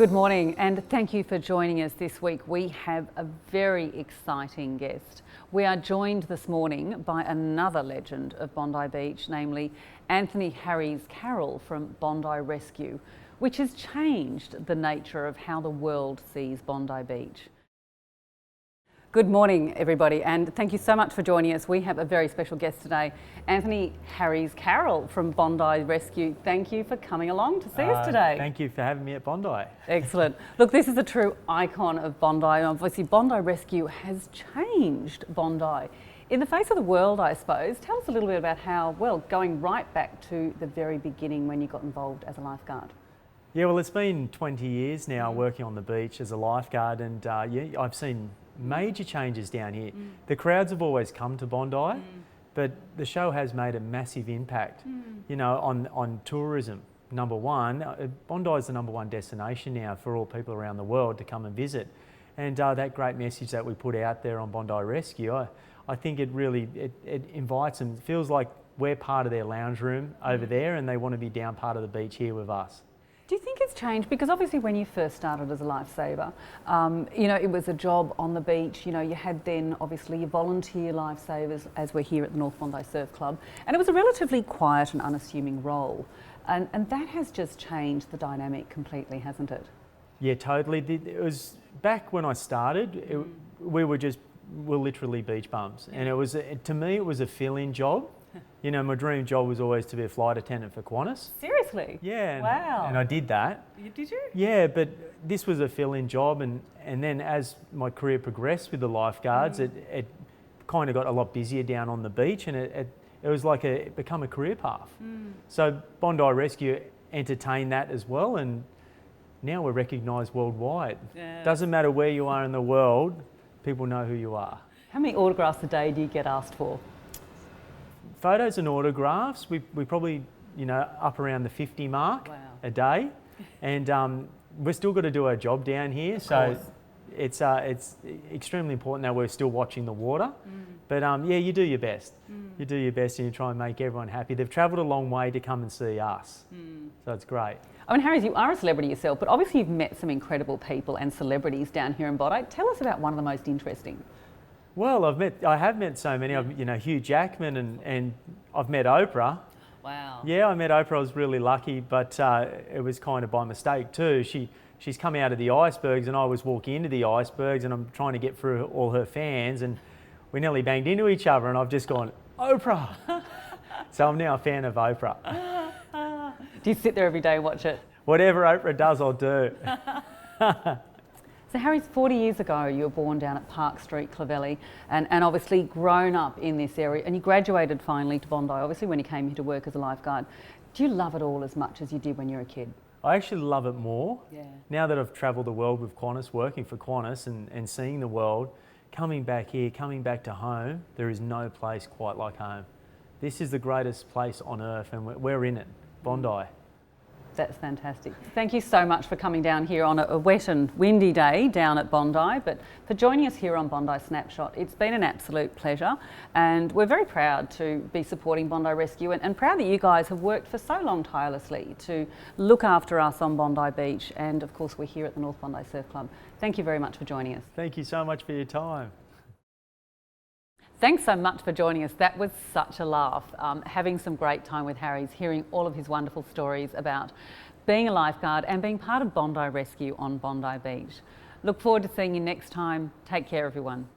Good morning and thank you for joining us this week. We have a very exciting guest. We are joined this morning by another legend of Bondi Beach, namely Anthony Harries Carroll from Bondi Rescue, which has changed the nature of how the world sees Bondi Beach. Good morning, everybody, and thank you so much for joining us. We have a very special guest today, Anthony Harries Carroll from Bondi Rescue. Thank you for coming along to see us today. Thank you for having me at Bondi. Excellent. Look, this is a true icon of Bondi. Obviously, Bondi Rescue has changed Bondi. In the face of the world, I suppose, tell us a little bit about how, well, going right back to the very beginning when you got involved as a lifeguard. Yeah, well, it's been 20 years now working on the beach as a lifeguard, and yeah, I've seen major changes down here. The crowds have always come to Bondi, but the show has made a massive impact, you know, on tourism. Number one, Bondi is the #1 destination now for all people around the world to come and visit. And that great message that we put out there on Bondi Rescue, I think it really invites them. It feels like we're part of their lounge room over there and they want to be down part of the beach here with us. Do you think it's changed? Because obviously when you first started as a lifesaver, you know, it was a job on the beach. You know, you had then obviously your volunteer lifesavers, as we're here at the North Bondi Surf Club, and it was a relatively quiet and unassuming role. And that has just changed the dynamic completely, hasn't it? Yeah, totally. It was back when I started, we were literally beach bums. And it was, to me, it was a fill-in job. You know, my dream job was always to be a flight attendant for Qantas. Seriously? Yeah. Wow. And I did that. Did you? Yeah, but this was a fill-in job, and then as my career progressed with the lifeguards, it kind of got a lot busier down on the beach, and it was like it become a career path. So Bondi Rescue entertained that as well, and now we're recognised worldwide. Yeah. Doesn't matter where you are in the world, people know who you are. How many autographs a day do you get asked for? Photos and autographs, we probably, you know, up around the 50 mark a day, and we've still got to do our job down here. So it's extremely important that we're still watching the water. But yeah, you do your best. You do your best and you try and make everyone happy. They've travelled a long way to come and see us, so it's great. I mean, Harries, you are a celebrity yourself, but obviously you've met some incredible people and celebrities down here in Bondi. Tell us about one of the most interesting. Well, I have met so many. You know, Hugh Jackman, and I've met Oprah. Wow. Yeah, I met Oprah. I was really lucky, but it was kind of by mistake too. She's come out of the icebergs, and I was walking into the icebergs, and I'm trying to get through all her fans, and we nearly banged into each other, and I've just gone, Oprah. So I'm now a fan of Oprah. Do you sit there every day and watch it? Whatever Oprah does, I'll do. So Harries, 40 years ago you were born down at Park Street, Clovelly, and obviously grown up in this area, and you graduated finally to Bondi, obviously when you came here to work as a lifeguard. Do you love it all as much as you did when you were a kid? I actually love it more. Yeah. Now that I've travelled the world with Qantas, working for Qantas and seeing the world, coming back here, coming back to home, there is no place quite like home. This is the greatest place on earth, and we're in it, Bondi. That's fantastic. Thank you so much for coming down here on a wet and windy day down at Bondi, but for joining us here on Bondi Snapshot. It's been an absolute pleasure, and we're very proud to be supporting Bondi Rescue, and proud that you guys have worked for so long tirelessly to look after us on Bondi Beach, and of course we're here at the North Bondi Surf Club. Thank you very much for joining us. Thank you so much for your time. Thanks so much for joining us. That was such a laugh. Having some great time with Harries, hearing all of his wonderful stories about being a lifeguard and being part of Bondi Rescue on Bondi Beach. Look forward to seeing you next time. Take care, everyone.